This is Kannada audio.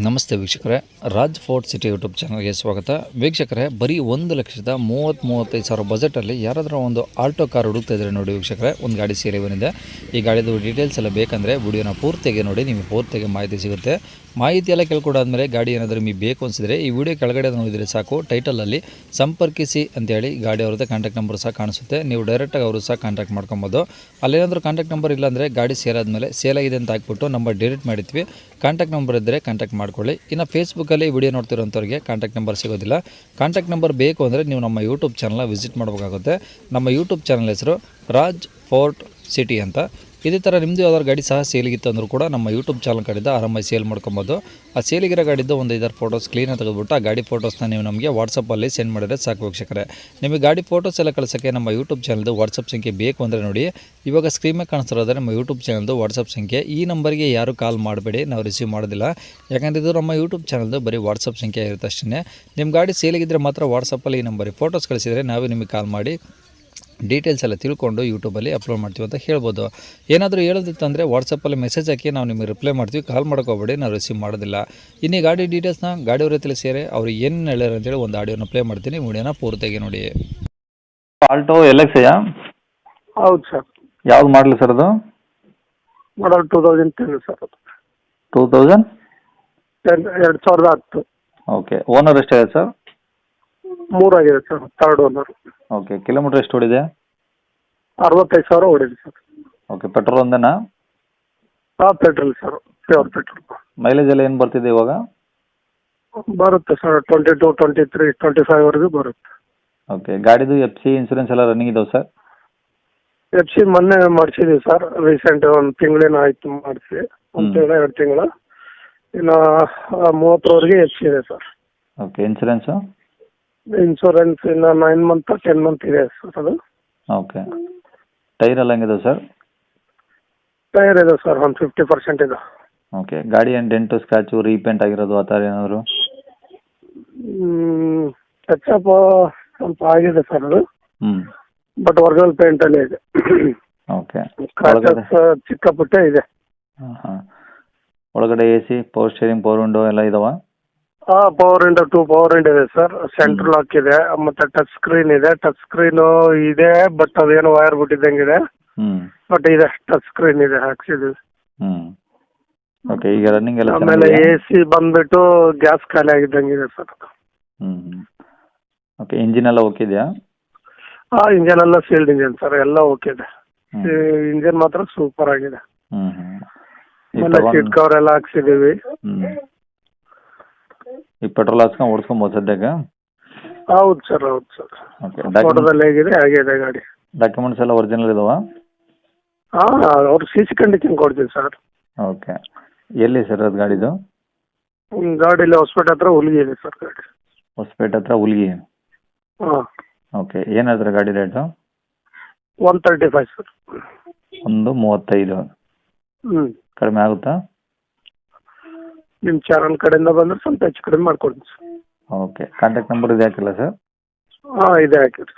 ನಮಸ್ತೆ ವೀಕ್ಷಕರೇ, ರಾಜ್ ಫೋರ್ಟ್ ಸಿಟಿ ಯೂಟ್ಯೂಬ್ ಚಾನಲ್ಗೆ ಸ್ವಾಗತ. ವೀಕ್ಷಕರೇ, ಬರೀ 1,35,000 ಬಜೆಟಲ್ಲಿ ಯಾರಾದರೂ ಒಂದು ಆಲ್ಟೋ ಕಾರ್ ಹುಡುಕ್ತಾ ಇದ್ದಾರೆ ನೋಡಿ ವೀಕ್ಷಕರೇ, ಒಂದು ಗಾಡಿ ಸೇರಿ ಬಂದಿದೆ. ಈ ಗಾಡಿದು ಡೀಟೇಲ್ಸ್ ಎಲ್ಲ ಬೇಕಂದರೆ ವಿಡಿಯೋನ ಪೂರ್ತಿಯಾಗಿ ನೋಡಿ, ನಿಮಗೆ ಪೂರ್ತಿಯಾಗಿ ಮಾಹಿತಿ ಸಿಗುತ್ತೆ. ಮಾಹಿತಿ ಎಲ್ಲ ಕೇಳ್ಕೊಡಾದ್ಮೇಲೆ ಗಾಡಿ ಏನಾದರೂ ನಿಮಗೆ ಬೇಕು ಅನಿಸಿದರೆ ಈ ವಿಡಿಯೋ ಕೆಳಗಡೆ ನೋಡಿದರೆ ಸಾಕು, ಟೈಟಲಲ್ಲಿ ಸಂಪರ್ಕಿಸಿ ಅಂತೇಳಿ ಗಾಡಿ ಅವ್ರದ್ದು ಕಾಂಟ್ಯಾಕ್ಟ್ ನಂಬರ್ ಸಹ ಕಾಣಿಸುತ್ತೆ. ನೀವು ಡೈರೆಕ್ಟಾಗಿ ಅವರು ಸಹ ಕಾಂಟ್ಯಾಕ್ಟ್ ಮಾಡ್ಕೊಬೋದು. ಅಲ್ಲೇನಾದರೂ ಕಾಂಟ್ಯಾಕ್ಟ್ ನಂಬರ್ ಇಲ್ಲಾಂದರೆ ಗಾಡಿ ಸೇರಾದಮೇಲೆ ಸೇಲಾಗಿದೆ ಅಂತ ಹಾಕ್ಬಿಟ್ಟು ನಂಬರ್ ಡಿಲೀಟ್ ಮಾಡಿದ್ವಿ. ಕಾಂಟ್ಯಾಕ್ಟ್ ನಂಬರ್ ಇದ್ದರೆ ಕಾಂಟ್ಯಾಕ್ಟ್ ಮಾಡ್ಕೊಳ್ಳಿ. ಇನ್ನು ಫೇಸ್ಬುಕ್ಕಲ್ಲಿ ವಿಡಿಯೋ ನೋಡ್ತಿರೋಂಥವ್ರಿಗೆ ಕಾಂಟ್ಯಾಕ್ಟ್ ನಂಬರ್ ಸಿಗೋದಿಲ್ಲ. ಕಾಂಟ್ಯಾಕ್ಟ್ ನಂಬರ್ ಬೇಕು ಅಂದರೆ ನೀವು ನಮ್ಮ ಯೂಟ್ಯೂಬ್ ಚಾನಲ್ನ ವಿಸಿಟ್ ಮಾಡಬೇಕಾಗುತ್ತೆ. ನಮ್ಮ ಯೂಟ್ಯೂಬ್ ಚಾನಲ್ ಹೆಸರು ರಾಜ್ ಫೋರ್ಟ್ ಸಿಟಿ ಅಂತ. ಇದೇ ಥರ ನಿಮ್ಮದು ಯಾವ್ದಾದ್ರು ಗಾಡಿ ಸಹ ಸೇಲಿಗಿತ್ತು ಅಂದರೂ ಕೂಡ ನಮ್ಮ ಯೂಟ್ಯೂಬ್ ಚಾನಲ್ ಕಡೆಯಿಂದ ಆರಾಮಾಗಿ ಸೇಲ್ ಮಾಡ್ಕೊಬೋದು. ಆ ಸೇಲಿಗಿರೋ ಗಾಡಿದ್ದು ಒಂದು 5-6 ಫೋಟೋಸ್ ಕ್ಲೀನಾಗಿ ತೆಗೆದುಬಿಟ್ಟು ಆ ಗಾಡಿ ಫೋಟೋಸ್ನ ನೀವು ನಮಗೆ ವಾಟ್ಸಪ್ಪಲ್ಲಿ ಸೆಂಡ್ ಮಾಡಿದರೆ ಸಾಕು ವೀಕ್ಷಕರೇ. ನಿಮಗೆ ಗಾಡಿ ಫೋಟೋಸ್ ಎಲ್ಲ ಕಳಿಸೋಕ್ಕೆ ನಮ್ಮ ಯೂಟ್ಯೂಬ್ ಚಾನಲ್ದು ವಾಟ್ಸಪ್ ಸಂಖ್ಯೆ ಬೇಕು ಅಂದರೆ ನೋಡಿ, ಇವಾಗ ಸ್ಕ್ರೀನ್ ಮೇಲೆ ಕಾಣಿಸ್ತಿರೋದ್ರೆ ನಮ್ಮ ಯೂಟ್ಯೂಬ್ ಚಾನಲ್ದು ವಾಟ್ಸಪ್ ಸಂಖ್ಯೆ. ಈ ನಂಬರ್ಗೆ ಯಾರು ಕಾಲ್ ಮಾಡಬೇಡಿ, ನಾವು ರಿಸೀವ್ ಮಾಡೋದಿಲ್ಲ. ಯಾಕಂದರೆ ಇದು ನಮ್ಮ ಯೂಟ್ಯೂಬ್ ಚಾನಲ್ದು ಬರೀ ವಾಟ್ಸಪ್ ಸಂಖ್ಯೆ ಇರುತ್ತೆ ಅಷ್ಟೇ. ನಿಮ್ಮ ಗಾಡಿ ಸೇಲಿಗಿದ್ದರೆ ಮಾತ್ರ ವಾಟ್ಸಪ್ಪಲ್ಲಿ ಈ ನಂಬರಿಗೆ ಫೋಟೋಸ್ ಕಳಿಸಿದರೆ ನಾವೇ ನಿಮಗೆ ಕಾಲ್ ಮಾಡಿ ಡೀಟೇಲ್ಸ್ ಎಲ್ಲ ತಿಳ್ಕೊಂಡು ಯೂಟ್ಯೂಬಲ್ಲಿ ಅಪ್ಲೋಡ್ ಮಾಡ್ತೀವಿ ಅಂತ ಹೇಳ್ಬೋದು. ಏನಾದರೂ ಹೇಳೋದಿತ್ತಂದರೆ ವಾಟ್ಸಪ್ಪಲ್ಲಿ ಮೆಸೇಜ್ ಹಾಕಿ ನಾವು ನಿಮಗೆ ರಿಪ್ಲೈ ಮಾಡ್ತೀವಿ. ಕಾಲ್ ಮಾಡೋಕೋಬೇಡಿ, ನಾವು ರಿಸೀವ್ ಮಾಡೋದಿಲ್ಲ. ಇನ್ನು ಗಾಡಿ ಡೀಟೇಲ್ಸ್ನ ಗಾಡಿಯವರೇ ತಿಳಿಸಿದರೆ ಅವ್ರು ಏನು ಹೇಳ್ಯಾರ ಅಂತೇಳಿ ಒಂದು ಆಡಿಯೋನ ಪ್ಲೇ ಮಾಡ್ತೀನಿ, ವಿಡಿಯೋನ ಪೂರ್ತಿಯಾಗಿ ನೋಡಿ. ಆಲ್ಟೋ LXಯಾ? ಹೌದು ಸರ್. ಯಾವ್ದು ಮಾಡಲಿ ಸರ್ ಅದು? ಮಾಡಲ್ 2010 ಸರ್ ಅದು. 2000? 2010. ಓಕೆ. ಓನರ್ ಎಷ್ಟಾಗಿದೆ ಸರ್? 3 ಆಗಿದೆ sir, third owner. Okay. Kilometre ಎಷ್ಟು ಓಡಿದೆ? 65,000 ಓಡಿದೆ ಸರ್. ಓಕೆ. ಪೆಟ್ರೋಲ್ ಒಂದೇನಾ? Petrol sir, pure petrol. Mileage ಎಲ್ಲ ಏನು ಬರ್ತಿದೆ ಇವಾಗ? ಬರುತ್ತೆ ಸರ್, 22, 23, 25ವರೆಗೂ ಬರುತ್ತೆ. ಓಕೆ. ಗಾಡಿದು FC ಇನ್ಸೂರೆನ್ಸ್ ಎಲ್ಲ ರನ್ನಿಂಗ್ ಇದಾವೆ ಸರ್? FC ಮೊನ್ನೆ ಮಾಡಿಸಿದ್ದೀವಿ ಸರ್, ರೀಸೆಂಟ್ ಒಂದು ತಿಂಗಳೇನೋ ಆಯಿತು ಮಾಡಿಸಿ, ಒಂದು ತಿಂಗಳ 2 ತಿಂಗಳು. ಇನ್ನು 30ರವರೆಗೆ FC ಇದೆ ಸರ್. ಓಕೆ. ಇನ್ಸೂರೆನ್ಸು? ಇನ್ಶೂರೆನ್ಸ್ ಇನ್ನು 9 ಮಂತ್ 10 ಮಂತ್ ಇದೆ ಸರ್ ಅದು. ಓಕೆ. ಟೈರ್ ಎಲ್ಲ ಹೆಂಗಿದೆ ಸರ್? ಟೈರ್ ಇದೆ ಸರ್, ಒಂದು 50% ಇದೆ. ಓಕೆ. ಗಾಡಿ ಏನು ಡೆಂಟು ಸ್ಕ್ರಾಚು ರೀಪೇಂಟ್ ಆಗಿರೋದು ಆ ಥರ ಏನಾದರೂ? ಟಚಪ್ ಸ್ವಲ್ಪ ಆಗಿದೆ ಸರ್ ಅದು, ಹ್ಞೂ. ಬಟ್ ಒರಿಜಿನಲ್ ಪೇಂಟಲ್ಲೇ ಇದೆ. ಓಕೆ. ಸ್ಕ್ರಾಚಸ್ ಚಿಕ್ಕ ಪುಟ್ಟ ಇದೆ. ಹಾಂ. ಒಳಗಡೆ AC, power steering, power window ಎಲ್ಲ ಇದಾವ? ಪವರ್ ವಿಂಡೋ 2 ಪವರ್ ವಿಂಡೋ ಇದೆ ಸರ್, ಸೆಂಟ್ರಲ್ ಲಾಕ್ ಇದೆ, ಮತ್ತೆ ಟಚ್ ಸ್ಕ್ರೀನ್ ಇದೆ. ಟಚ್ ಸ್ಕ್ರೀನ್ ಇದೆ, ಬಟ್ ಅದೇನೋ ವೈರ್ ಬಿಟ್ಟಿದ್ದಂಗಿದೆ, ಬಟ್ ಇದೆ, ಟಚ್ ಸ್ಕ್ರೀನ್ ಇದೆ, ಹಾಕ್ಸಿದ್ವಿ. ಓಕೆ. ಈಗ ರನ್ನಿಂಗ್ ಎಲ್ಲ ಆಮೇಲೆ AC ಬಂದ್ಬಿಟ್ಟು ಗ್ಯಾಸ್ ಖಾಲಿ ಆಗಿದ್ದಂಗಿದೆ ಸರ್. ಓಕೆ. ಇಂಜಿನ್ ಎಲ್ಲ ಓಕೆ ಇದೆಯಾ? ಇಂಜನ್ ಎಲ್ಲ ಸೀಲ್ಡ್ ಇಂಜನ್ ಸರ್, ಎಲ್ಲ ಓಕೆ ಇದೆ. ಇಂಜನ್ ಮಾತ್ರ ಸೂಪರ್ ಆಗಿದೆ. ಆಮೇಲೆ ಸೀಟ್ ಕವರ್ ಎಲ್ಲ ಹಾಕ್ಸಿದೀವಿ. ಈ ಪೆಟ್ರೋಲ್ ಹಾಕ್ಸ್ಕೊಂಡು ಓಡಿಸ್ಕೊಬೋದು ಸದ್ಯಕ್ಕೆ? ಹೌದು ಸರ್, ಹೌದು ಸರ್. ಓಕೆ. ಫೋಟೋದಲ್ಲಿ ಹೇಗಿದೆ ಹಾಗೆ ಇದೆ ಗಾಡಿ. ಡಾಕ್ಯುಮೆಂಟ್ಸ್ ಎಲ್ಲ ಒರಿಜಿನಲ್ ಇದಾವ? ಅವ್ರು CC ಕಂಡೀಷನ್ ಕೊಡ್ತೀವಿ ಸರ್. ಓಕೆ. ಎಲ್ಲಿ ಸರ್ ಅದು ಗಾಡಿದು? ಗಾಡಿಯಲ್ಲಿ ಹೊಸಪೇಟೆ ಹತ್ರ ಹುಲ್ಗಿ ಇದೆ ಸರ್ ಗಾಡಿ. ಹೊಸಪೇಟೆ ಹತ್ರ ಹುಲ್ಗಿ? ಹಾಂ. ಓಕೆ. ಏನು ಹೇಳ್ತಾರೆ ಗಾಡಿ ರೇಟು? 135 ಸರ್. 135. ಕಡಿಮೆ ಆಗುತ್ತಾ? ನಿಮ್ಮ ಚಾನಲ್ ಕಡೆಯಿಂದ ಬಂದರೆ ಸ್ವಲ್ಪ ಹೆಚ್ಚು ಕಡಿಮೆ ಮಾಡ್ಕೊಡ್ತೀನಿ ಸರ್. ಓಕೆ. ಕಾಂಟ್ಯಾಕ್ಟ್ ನಂಬರ್ ಇದೆ ಹಾಕಿಲ್ಲ ಸರ್? ಇದೆ ಹಾಕಿರಿ.